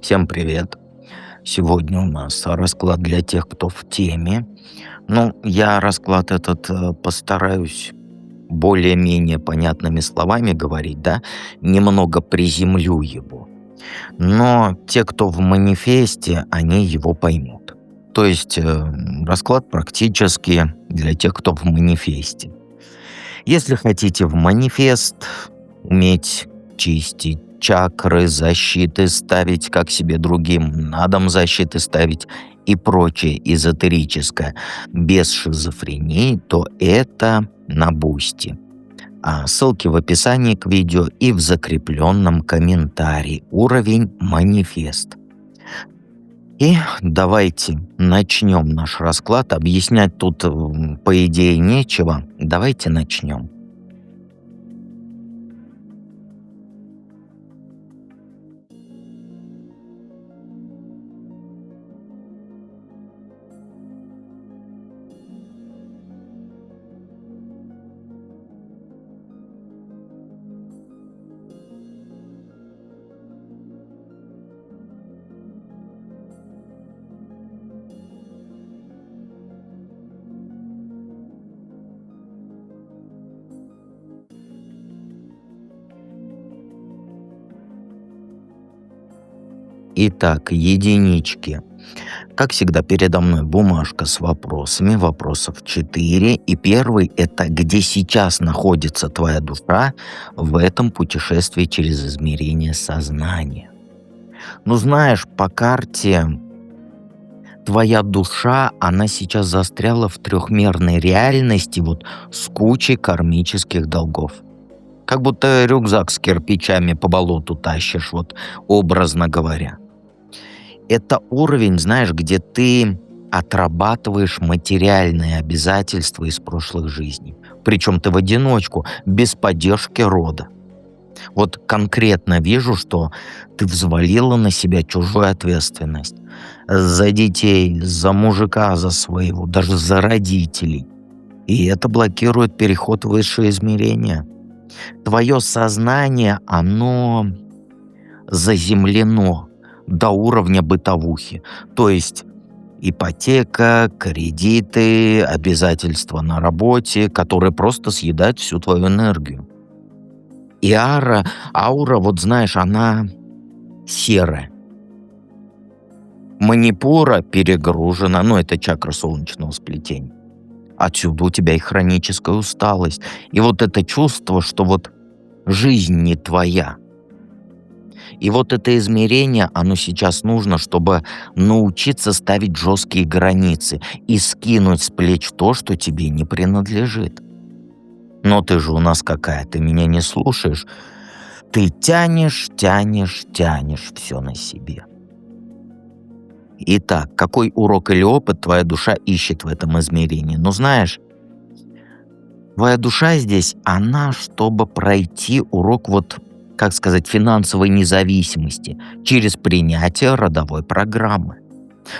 Всем привет! Сегодня у нас расклад для тех, кто в теме. Ну, я расклад этот постараюсь более-менее понятными словами говорить, да, немного приземлю его. Но те, кто в манифесте, они его поймут. То есть расклад практически для тех, кто в манифесте. Если хотите в манифест уметь чистить чакры, защиты ставить как себе другим, на дом защиты ставить и прочее эзотерическое без шизофрении, то это на Бусти. А ссылки в описании к видео и в закрепленном комментарии. Уровень манифест. И давайте начнем наш расклад. Объяснять тут, по идее, нечего. Давайте начнем. Итак, единички. Как всегда, передо мной бумажка с вопросами, вопросов 4. И первый — это где сейчас находится твоя душа в этом путешествии через измерение сознания. Ну, знаешь, по карте твоя душа, она сейчас застряла в трехмерной реальности вот с кучей кармических долгов. Как будто рюкзак с кирпичами по болоту тащишь, вот образно говоря. Это уровень, знаешь, где ты отрабатываешь материальные обязательства из прошлых жизней. Причем ты в одиночку, без поддержки рода. Вот конкретно вижу, что ты взвалила на себя чужую ответственность. За детей, за мужика, за своего, даже за родителей. И это блокирует переход в высшее измерение. Твое сознание, оно заземлено до уровня бытовухи. То есть ипотека, кредиты, обязательства на работе, которые просто съедают всю твою энергию. И аура, вот знаешь, она серая. Манипура перегружена, ну это чакра солнечного сплетения. Отсюда у тебя и хроническая усталость. И вот это чувство, что вот жизнь не твоя. И вот это измерение, оно сейчас нужно, чтобы научиться ставить жесткие границы и скинуть с плеч то, что тебе не принадлежит. Но ты же у нас какая, ты меня не слушаешь. Ты тянешь все на себе. Итак, какой урок или опыт твоя душа ищет в этом измерении? Ну знаешь, твоя душа здесь, она, чтобы пройти урок вот, как сказать, финансовой независимости через принятие родовой программы.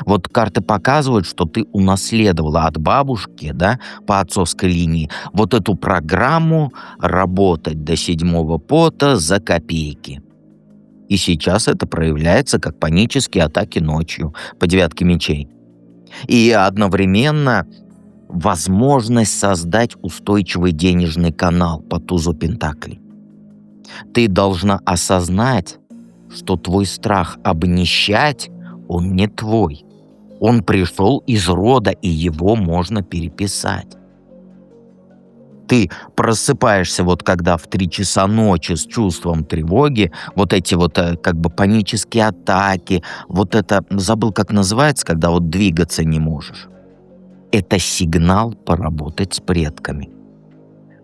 Вот карты показывают, что ты унаследовала от бабушки, да, по отцовской линии, вот эту программу работать до седьмого пота за копейки. И сейчас это проявляется как панические атаки ночью по девятке мечей. И одновременно возможность создать устойчивый денежный канал по тузу пентаклей. Ты должна осознать, что твой страх обнищать, он не твой. Он пришел из рода, и его можно переписать. Ты просыпаешься вот когда в 3 часа ночи с чувством тревоги, вот эти вот как бы панические атаки, вот это, забыл как называется, когда вот двигаться не можешь. Это сигнал поработать с предками.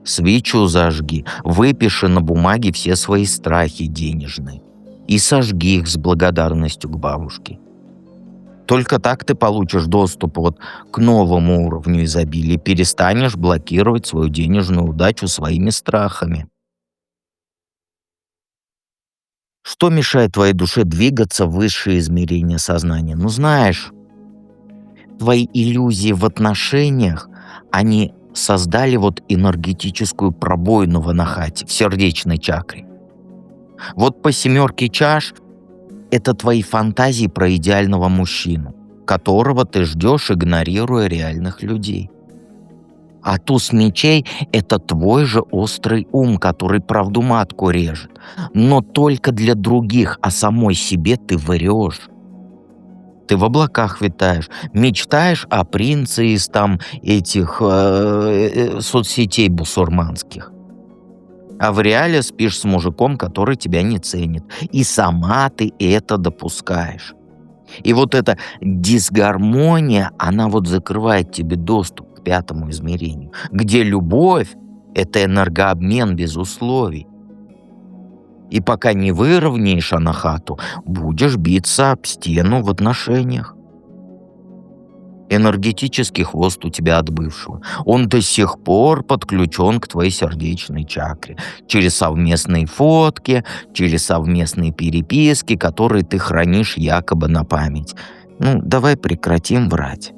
Свечу зажги, выпиши на бумаге все свои страхи денежные и сожги их с благодарностью к бабушке. Только так ты получишь доступ вот к новому уровню изобилия, перестанешь блокировать свою денежную удачу своими страхами. Что мешает твоей душе двигаться в высшее измерение сознания? Ну знаешь, твои иллюзии в отношениях, они создали вот энергетическую пробоину в анахате, в сердечной чакре. Вот по семерке чаш Это твои фантазии про идеального мужчину, которого ты ждешь, игнорируя реальных людей. А туз мечей — это твой же острый ум, который правду матку режет. Но только для других, а самой себе ты врешь. Ты в облаках витаешь, мечтаешь о принце из там этих соцсетей бусурманских. А в реале спишь с мужиком, который тебя не ценит. И сама ты это допускаешь. И вот эта дисгармония, она вот закрывает тебе доступ к пятому измерению, где любовь — это энергообмен без условий. И пока не выровняешь анахату, будешь биться об стену в отношениях. Энергетический хвост у тебя от бывшего. Он до сих пор подключен к твоей сердечной чакре. Через совместные фотки, через совместные переписки, которые ты хранишь якобы на память. Ну, давай прекратим врать.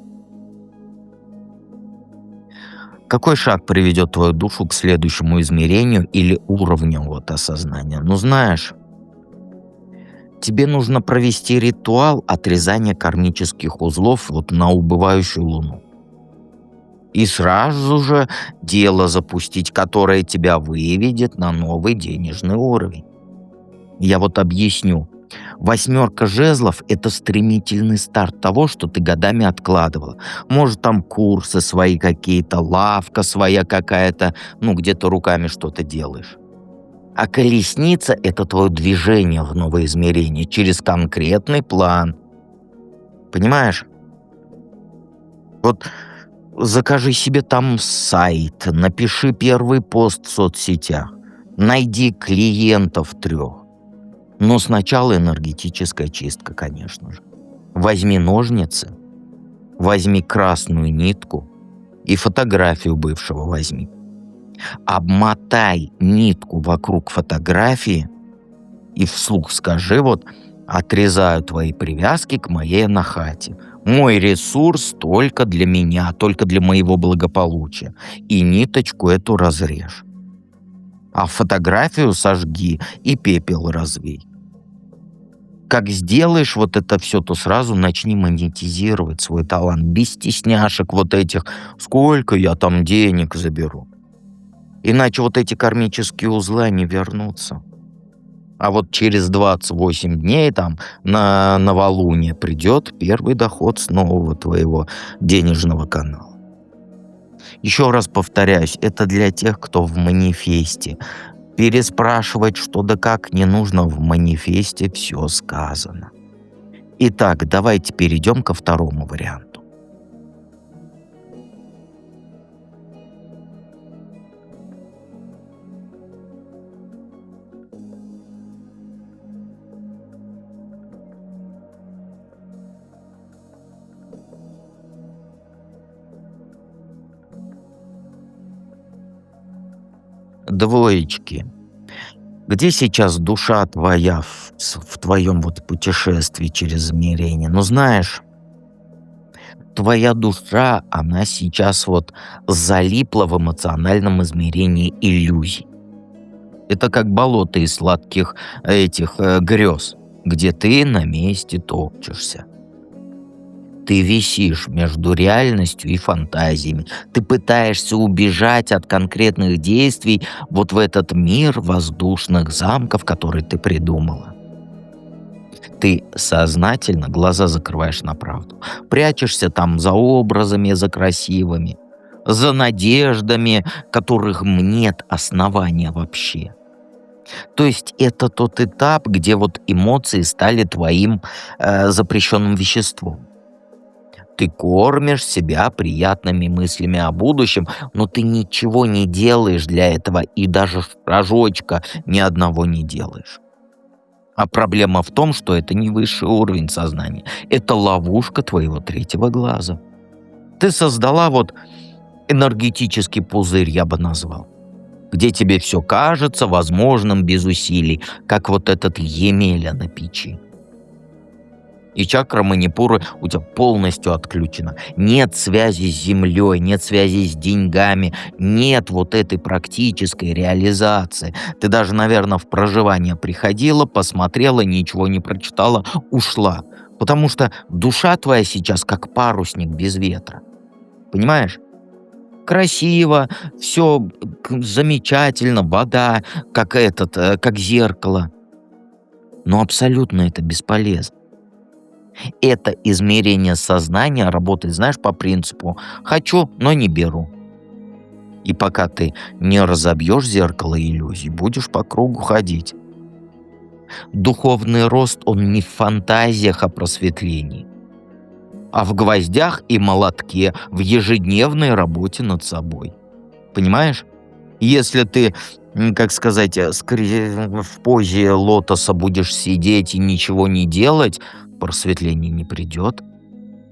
Какой шаг приведет твою душу к следующему измерению или уровню вот осознания? Ну, знаешь, тебе нужно провести ритуал отрезания кармических узлов вот на убывающую луну. И сразу же дело запустить, которое тебя выведет на новый денежный уровень. Я вот объясню. 8 жезлов — это стремительный старт того, что ты годами откладывала. Может, там курсы свои какие-то, лавка своя какая-то, ну, где ты руками что-то делаешь. А колесница — это твое движение в новое измерение через конкретный план. Понимаешь? Вот закажи себе там сайт, напиши первый пост в соцсетях, найди клиентов 3. Но сначала энергетическая чистка, конечно же. Возьми ножницы, возьми красную нитку и фотографию бывшего возьми. Обмотай нитку вокруг фотографии и вслух скажи: вот отрезаю твои привязки к моей анахате. Мой ресурс только для меня, только для моего благополучия. И ниточку эту разрежь. А фотографию сожги и пепел развей. Как сделаешь вот это все, то сразу начни монетизировать свой талант. Без стесняшек вот этих: сколько я там денег заберу. Иначе вот эти кармические узлы не вернутся. А вот через 28 дней там на новолуние придет первый доход с нового твоего денежного канала. Еще раз повторяюсь, это для тех, кто в манифесте. Переспрашивать что да как не нужно, в манифесте все сказано. Итак, давайте перейдем ко второму варианту. Двоечки. Где сейчас душа твоя в твоем вот путешествии через измерение? Ну, знаешь, твоя душа, она сейчас вот залипла в эмоциональном измерении иллюзий. Это как болото из сладких этих грез, где ты на месте топчешься. Ты висишь между реальностью и фантазиями. Ты пытаешься убежать от конкретных действий вот в этот мир воздушных замков, который ты придумала. Ты сознательно глаза закрываешь на правду. Прячешься там за образами, за красивыми, за надеждами, которых нет основания вообще. То есть это тот этап, где вот эмоции стали твоим запрещенным веществом. Ты кормишь себя приятными мыслями о будущем, но ты ничего не делаешь для этого и даже шажочка ни одного не делаешь. А проблема в том, что это не высший уровень сознания. Это ловушка твоего третьего глаза. Ты создала вот энергетический пузырь, я бы назвал, где тебе все кажется возможным без усилий, как вот этот Емеля на печи. И чакра манипуры у тебя полностью отключена. Нет связи с землей, нет связи с деньгами, нет вот этой практической реализации. Ты даже, наверное, в проживание приходила, посмотрела, ничего не прочитала, ушла. Потому что душа твоя сейчас как парусник без ветра. Понимаешь? Красиво, все замечательно, вода, как зеркало. Но абсолютно это бесполезно. Это измерение сознания работает, знаешь, по принципу «хочу, но не беру». И пока ты не разобьешь зеркало иллюзий, будешь по кругу ходить. Духовный рост, он не в фантазиях о просветлении, а в гвоздях и молотке, в ежедневной работе над собой. Понимаешь? Если ты, как сказать, в позе лотоса будешь сидеть и ничего не делать, просветление не придет.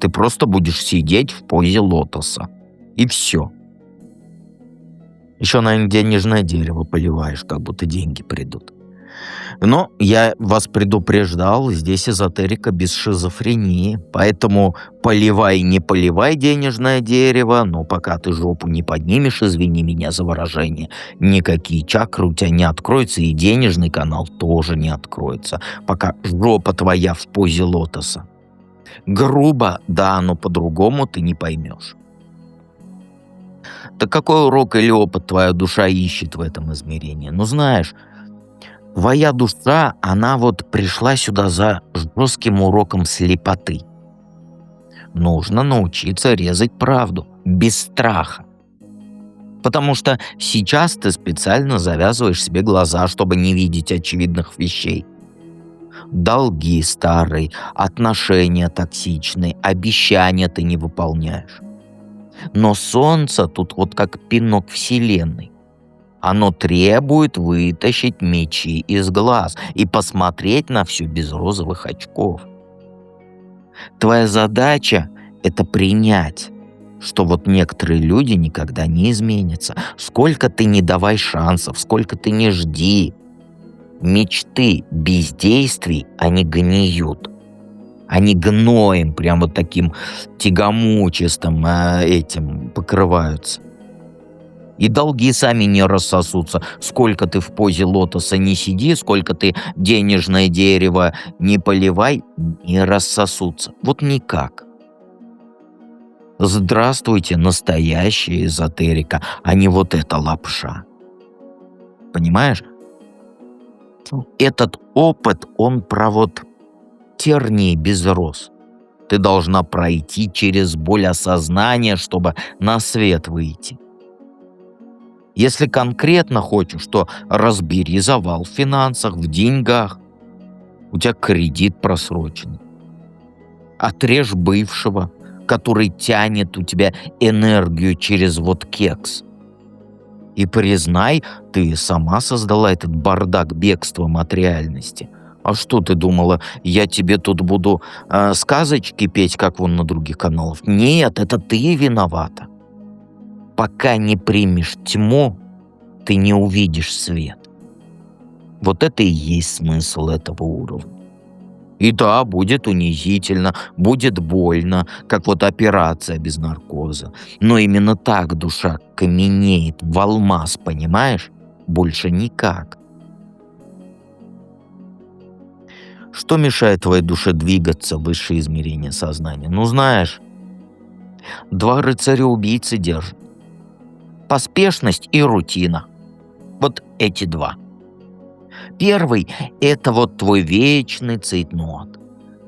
Ты просто будешь сидеть в позе лотоса. И все. Еще, наверное, денежное дерево поливаешь, как будто деньги придут. Но я вас предупреждал, здесь эзотерика без шизофрении, поэтому поливай, не поливай денежное дерево, но пока ты жопу не поднимешь, извини меня за выражение, никакие чакры у тебя не откроются, и денежный канал тоже не откроется, пока жопа твоя в позе лотоса. Грубо, да, но по-другому ты не поймешь. Так какой урок или опыт твоя душа ищет в этом измерении? Ну знаешь, твоя душа, она вот пришла сюда за жестким уроком слепоты. Нужно научиться резать правду, без страха. Потому что сейчас ты специально завязываешь себе глаза, чтобы не видеть очевидных вещей. Долги старые, отношения токсичные, обещания ты не выполняешь. Но солнце тут вот как пинок вселенной. Оно требует вытащить мечи из глаз и посмотреть на все без розовых очков. Твоя задача — это принять, что вот некоторые люди никогда не изменятся. Сколько ты не давай шансов, сколько ты не жди. Мечты без действий, они гниют. Они гноем, прям вот таким тягомучистым этим покрываются. И долги сами не рассосутся. Сколько ты в позе лотоса не сиди, сколько ты денежное дерево не поливай, не рассосутся. Вот никак. Здравствуйте, настоящая эзотерика, а не вот эта лапша. Понимаешь? Этот опыт, он про вот тернии без роз. Ты должна пройти через боль осознания, чтобы на свет выйти. Если конкретно хочешь, то разбери завал в финансах, в деньгах. У тебя кредит просроченный. Отрежь бывшего, который тянет у тебя энергию через вот кекс. И признай, ты сама создала этот бардак бегством от реальности. А что ты думала, я тебе тут буду сказочки петь, как вон на других каналах? Нет, это ты виновата. Пока не примешь тьму, ты не увидишь свет. Вот это и есть смысл этого уровня. И да, будет унизительно, будет больно, как вот операция без наркоза. Но именно так душа каменеет в алмаз, понимаешь? Больше никак. Что мешает твоей душе двигаться в высшее измерение сознания? Ну знаешь, два рыцаря-убийцы держат. Поспешность и рутина. Вот эти два. Первый — это вот твой вечный цейтнот.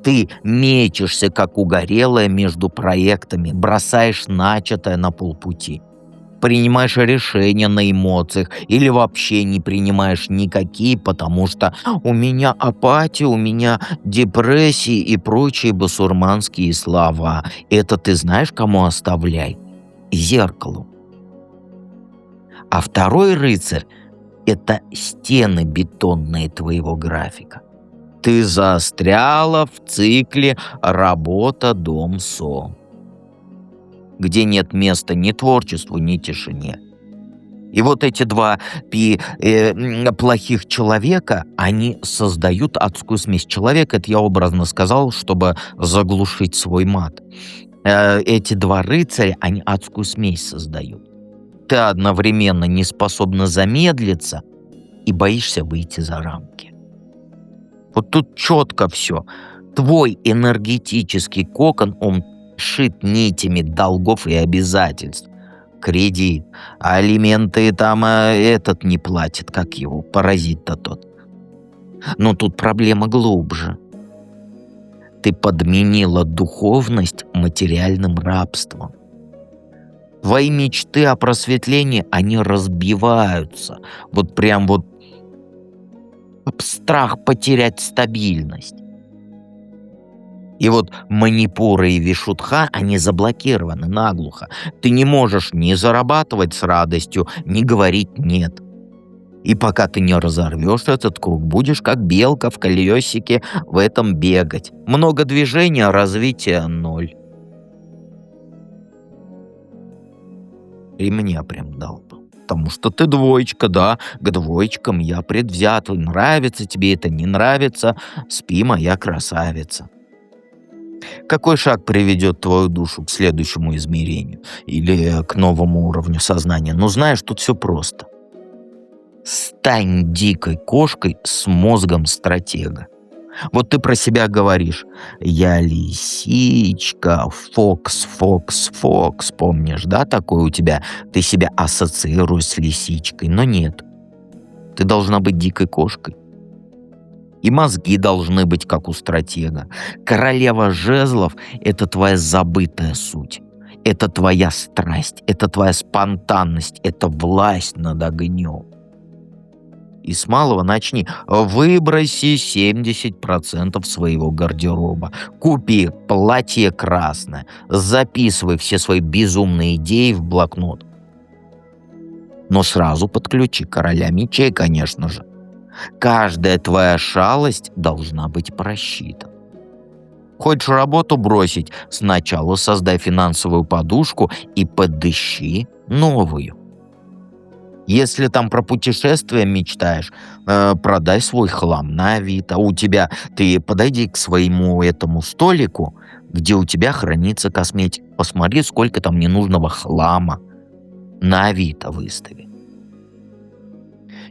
Ты мечешься, как угорелая, между проектами, бросаешь начатое на полпути. Принимаешь решения на эмоциях или вообще не принимаешь никакие, потому что у меня апатия, у меня депрессии и прочие басурманские слова. Это ты знаешь, кому оставляй? Зеркалу. А второй рыцарь — это стены бетонные твоего графика. Ты застряла в цикле работа-дом-сон, где нет места ни творчеству, ни тишине. И вот эти плохих человека, они создают адскую смесь. Человек, это я образно сказал, чтобы заглушить свой мат. Эти два рыцаря, они адскую смесь создают. Ты одновременно не способна замедлиться и боишься выйти за рамки. Вот тут четко все. Твой энергетический кокон, он шит нитями долгов и обязательств. Кредит, алименты там этот не платит, как его, паразит-то тот. Но тут проблема глубже. Ты подменила духовность материальным рабством. Твои мечты о просветлении, они разбиваются. Вот прям вот страх потерять стабильность. И вот Манипура и Вишудха, они заблокированы наглухо. Ты не можешь ни зарабатывать с радостью, ни говорить «нет». И пока ты не разорвешь этот круг, будешь как белка в колесике в этом бегать. Много движения, а развития ноль. И мне прям дал бы. Потому что ты двоечка, да, к двоечкам я предвзят. Нравится тебе это, не нравится, спи, моя красавица. Какой шаг приведет твою душу к следующему измерению или к новому уровню сознания? Ну, знаешь, тут все просто. Стань дикой кошкой с мозгом стратега. Вот ты про себя говоришь: я лисичка, Фокс, Фокс, Фокс. Помнишь, да, такое у тебя? Ты себя ассоциируешь с лисичкой, но нет. Ты должна быть дикой кошкой. И мозги должны быть как у стратега. Королева жезлов — это твоя забытая суть. Это твоя страсть, это твоя спонтанность, это власть над огнем. И с малого начни. Выброси 70% своего гардероба. Купи платье красное. Записывай все свои безумные идеи в блокнот. Но сразу подключи короля мечей, конечно же. Каждая твоя шалость должна быть просчитана. Хочешь работу бросить? Сначала создай финансовую подушку и подыщи новую. Если там про путешествия мечтаешь, продай свой хлам на Авито. Ты подойди к своему этому столику, где у тебя хранится косметика. Посмотри, сколько там ненужного хлама. На Авито выстави.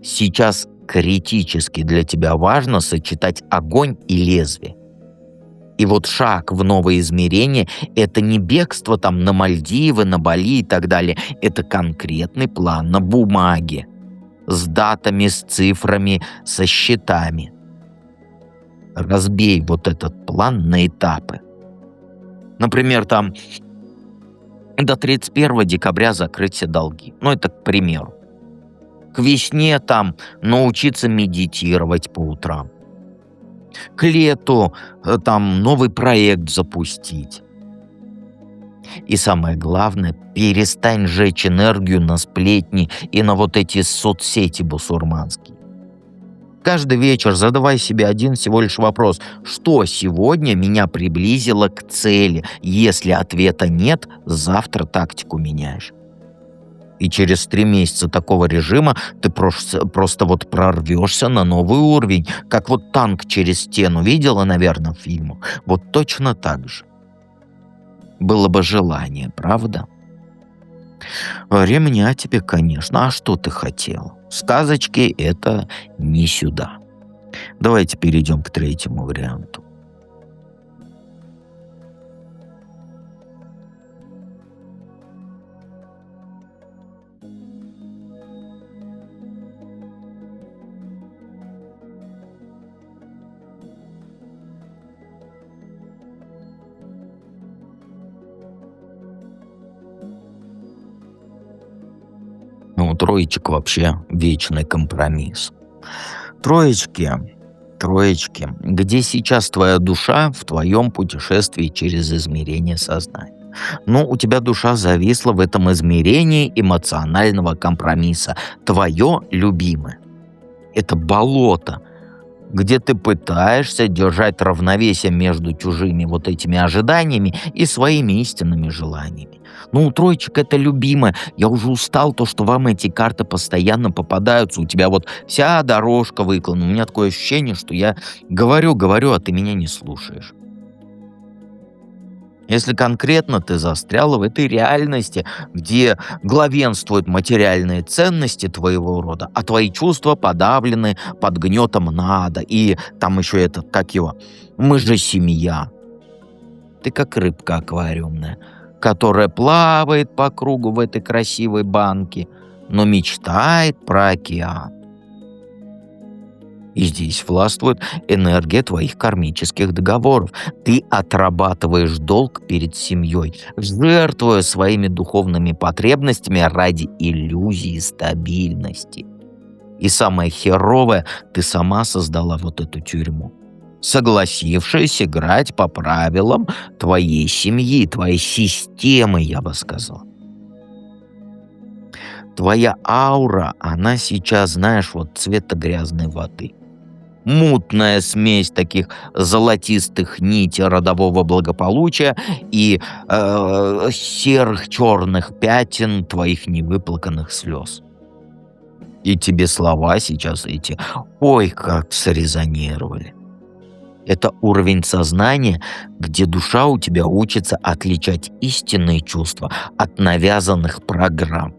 Сейчас критически для тебя важно сочетать огонь и лезвие. И вот шаг в новое измерение — это не бегство там на Мальдивы, на Бали и так далее. Это конкретный план на бумаге. С датами, с цифрами, со счетами. Разбей вот этот план на этапы. Например, там до 31 декабря закрыть все долги. Ну, это к примеру. К весне там научиться медитировать по утрам. К лету там новый проект запустить. И самое главное, перестань жечь энергию на сплетни и на вот эти соцсети бусурманские. Каждый вечер задавай себе один всего лишь вопрос: что сегодня меня приблизило к цели? Если ответа нет, завтра тактику меняешь. И через 3 месяца такого режима ты просто вот прорвешься на новый уровень. Как вот танк через стену. Видела, наверное, в фильмах? Вот точно так же. Было бы желание, правда? Ремня тебе, конечно. А что ты хотел? Сказочки — это не сюда. Давайте перейдем к третьему варианту. Ну, троечек вообще вечный компромисс. Троечки, где сейчас твоя душа в твоем путешествии через измерение сознания? Ну, у тебя душа зависла в этом измерении эмоционального компромисса. Твое любимое — это болото, где ты пытаешься держать равновесие между чужими вот этими ожиданиями и своими истинными желаниями. Ну, у троечек это любимое. Я уже устал то, что вам эти карты постоянно попадаются. У тебя вот вся дорожка выклана. У меня такое ощущение, что я говорю, а ты меня не слушаешь. Если конкретно ты застряла в этой реальности, где главенствуют материальные ценности твоего рода, а твои чувства подавлены под гнетом «надо», и там еще этот, как его, «мы же семья». Ты как рыбка аквариумная, которая плавает по кругу в этой красивой банке, но мечтает про океан. И здесь властвует энергия твоих кармических договоров. Ты отрабатываешь долг перед семьей, жертвуя своими духовными потребностями ради иллюзии стабильности. И самое херовое, ты сама создала вот эту тюрьму, согласившись играть по правилам твоей семьи, твоей системы, я бы сказал. Твоя аура, она сейчас, знаешь, вот цвета грязной воды. Мутная смесь таких золотистых нитей родового благополучия и серых черных пятен твоих невыплаканных слез. И тебе слова сейчас эти, ой, как срезонировали. Это уровень сознания, где душа у тебя учится отличать истинные чувства от навязанных программ.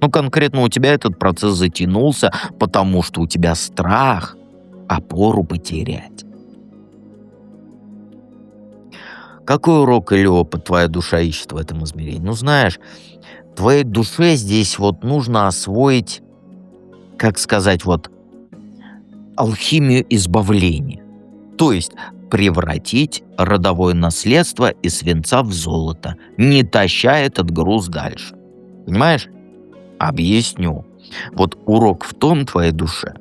Ну, конкретно у тебя этот процесс затянулся, потому что у тебя страх опору потерять. Какой урок или опыт твоя душа ищет в этом измерении? Ну, знаешь, твоей душе здесь вот нужно освоить, как сказать, вот алхимию избавления. То есть превратить родовое наследство из свинца в золото, не таща этот груз дальше. Понимаешь? Объясню. Вот урок в том твоей душе,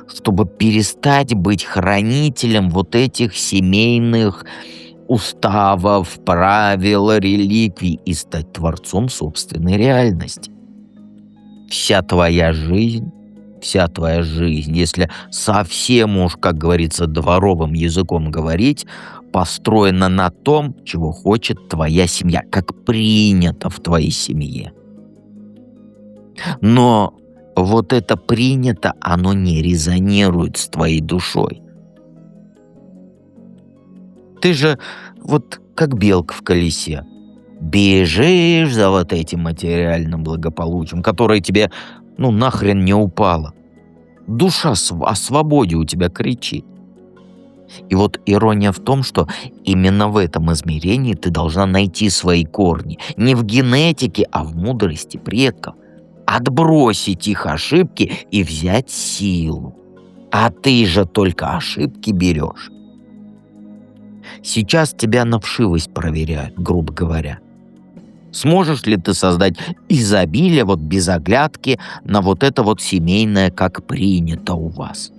чтобы перестать быть хранителем вот этих семейных уставов, правил, реликвий и стать творцом собственной реальности. Вся твоя жизнь, если совсем уж, как говорится, дворовым языком говорить, построена на том, чего хочет твоя семья, как принято в твоей семье. Но вот это принято, оно не резонирует с твоей душой. Ты же вот как белка в колесе. Бежишь за вот этим материальным благополучием, которое тебе, ну, нахрен не упало. Душа о свободе у тебя кричит. И вот ирония в том, что именно в этом измерении ты должна найти свои корни. Не в генетике, а в мудрости предков. Отбросить их ошибки и взять силу. А ты же только ошибки берешь. Сейчас тебя на вшивость проверяют, грубо говоря. Сможешь ли ты создать изобилие вот без оглядки на вот это вот семейное, как принято у вас?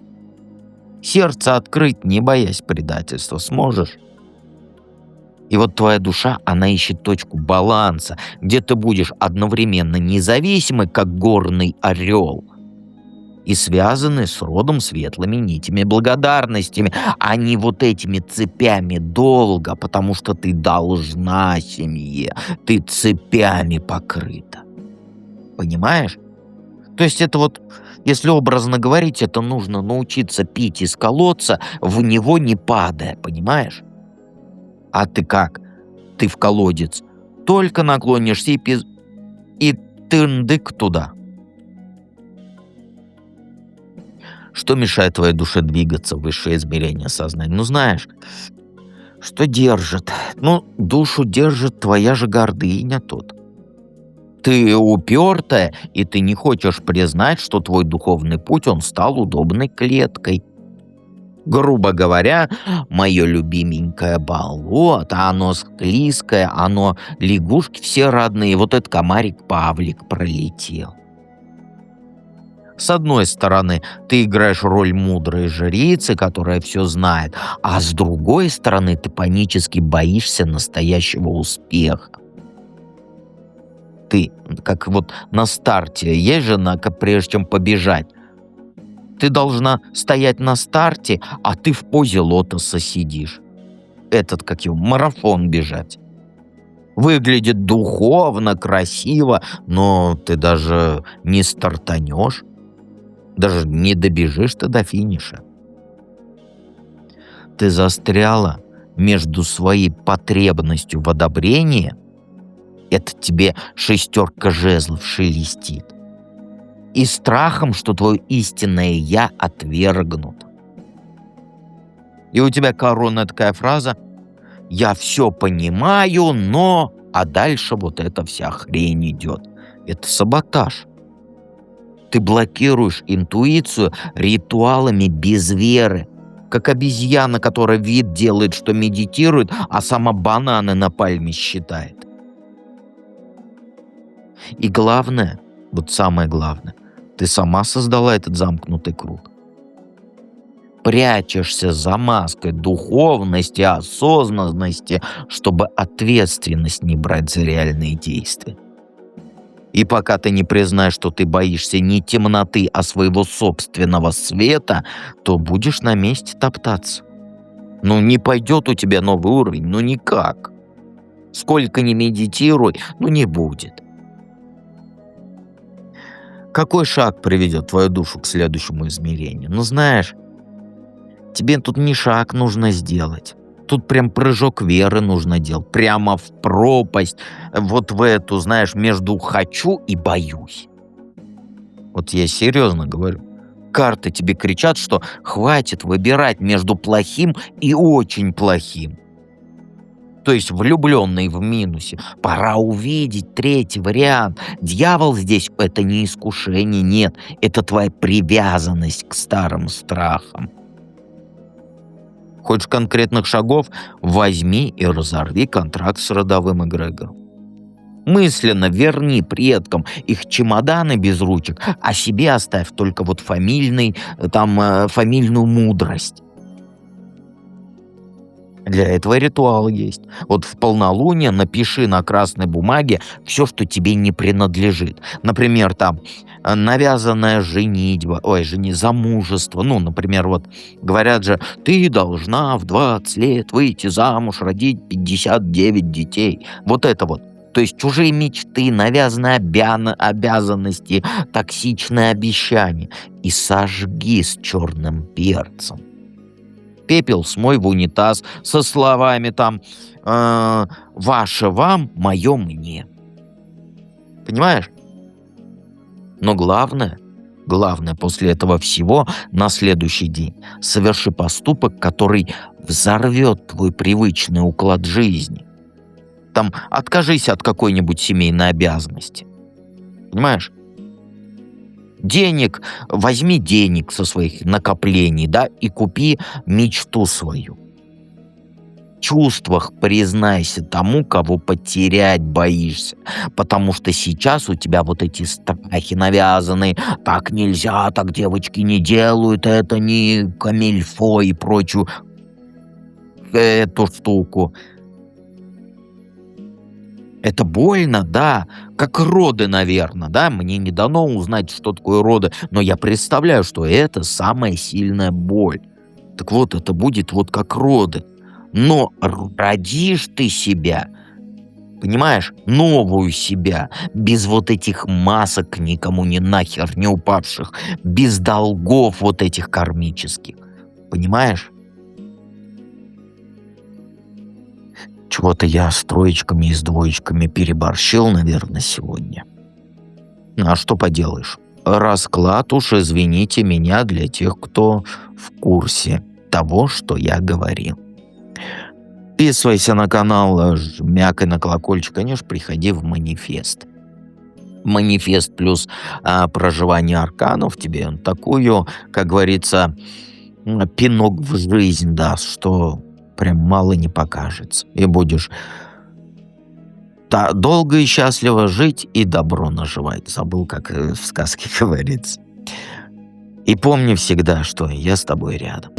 Сердце открыть, не боясь предательства, сможешь? И вот твоя душа, она ищет точку баланса, где ты будешь одновременно независимый, как горный орел, и связаны с родом светлыми нитями благодарностями, а не вот этими цепями долга, потому что ты должна семье, ты цепями покрыта. Понимаешь? То есть это вот, если образно говорить, это нужно научиться пить из колодца, в него не падая, понимаешь? А ты как? Ты в колодец только наклонишься и тындык туда. Что мешает твоей душе двигаться в высшее измерение сознания? Ну, знаешь, что держит? Ну, душу держит твоя же гордыня тут. Ты упертая, и ты не хочешь признать, что твой духовный путь, он стал удобной клеткой. Грубо говоря, мое любименькое болото, оно склизкое, оно лягушки все родные, вот этот комарик Павлик пролетел. С одной стороны, ты играешь роль мудрой жрицы, которая все знает, а с другой стороны, ты панически боишься настоящего успеха. Ты, как вот на старте, есть же, прежде чем побежать, Ты должна стоять на старте, а ты в позе лотоса сидишь. Этот, как его, марафон бежать. Выглядит духовно, красиво, но ты даже не стартанешь, даже не добежишь ты до финиша. Ты застряла между своей потребностью в одобрении, это тебе шестерка жезлов шелестит, и страхом, что твое истинное «я» отвергнут. И у тебя коронная такая фраза: «Я все понимаю, но…» А дальше вот эта вся хрень идет. Это саботаж. Ты блокируешь интуицию ритуалами без веры. Как обезьяна, которая вид делает, что медитирует, а сама бананы на пальме считает. И главное, вот самое главное, ты сама создала этот замкнутый круг. Прячешься за маской духовности, осознанности, чтобы ответственность не брать за реальные действия. И пока ты не признаешь, что ты боишься не темноты, а своего собственного света, то будешь на месте топтаться. Ну не пойдет у тебя новый уровень, ну никак. Сколько ни медитируй, ну не будет. Какой шаг приведет твою душу к следующему измерению? Ну знаешь, тебе тут не шаг нужно сделать. Тут прям прыжок веры нужно делать. Прямо в пропасть. Вот в эту, знаешь, между хочу и боюсь. Вот я серьезно говорю. Карты тебе кричат, что хватит выбирать между плохим и очень плохим. То есть влюбленный в минусе. Пора увидеть третий вариант. Дьявол здесь — это не искушение, нет. Это твоя привязанность к старым страхам. Хочешь конкретных шагов? Возьми и разорви контракт с родовым эгрегором. Мысленно верни предкам их чемоданы без ручек, а себе оставь только вот фамильную мудрость. Для этого ритуал есть. Вот в полнолуние напиши на красной бумаге все, что тебе не принадлежит. Например, там навязанная женитьба, замужество. Ну, например, вот говорят же, ты должна в 20 лет выйти замуж, родить 59 детей. Вот это вот. То есть чужие мечты, навязанные обязанности, токсичные обещания. И сожги с черным перцем. Пепел смой в унитаз со словами там «Ваше вам, мое мне». Понимаешь? Но главное после этого всего на следующий день соверши поступок, который взорвет твой привычный уклад жизни. Там откажись от какой-нибудь семейной обязанности. Понимаешь? Возьми денег со своих накоплений, да, и купи мечту свою. В чувствах признайся тому, кого потерять боишься, потому что сейчас у тебя вот эти страхи навязаны, так нельзя, так девочки не делают, это не камильфо и прочую эту штуку. Это больно, да, как роды, наверное, да, мне не дано узнать, что такое роды, но я представляю, что это самая сильная боль. Так вот, это будет вот как роды. Но родишь ты себя, понимаешь, новую себя, без вот этих масок никому не нахер не упавших, без долгов вот этих кармических, понимаешь? Чего-то я с троечками и с двоечками переборщил, наверное, сегодня. А что поделаешь? Расклад уж, извините меня, для тех, кто в курсе того, что я говорил. Подписывайся на канал, жмякай на колокольчик, конечно, приходи в манифест. Манифест плюс проживание арканов тебе такую, как говорится, пинок в жизнь даст, что прям мало не покажется. И будешь долго и счастливо жить и добро наживать. Забыл, как в сказке говорится. И помни всегда, что я с тобой рядом.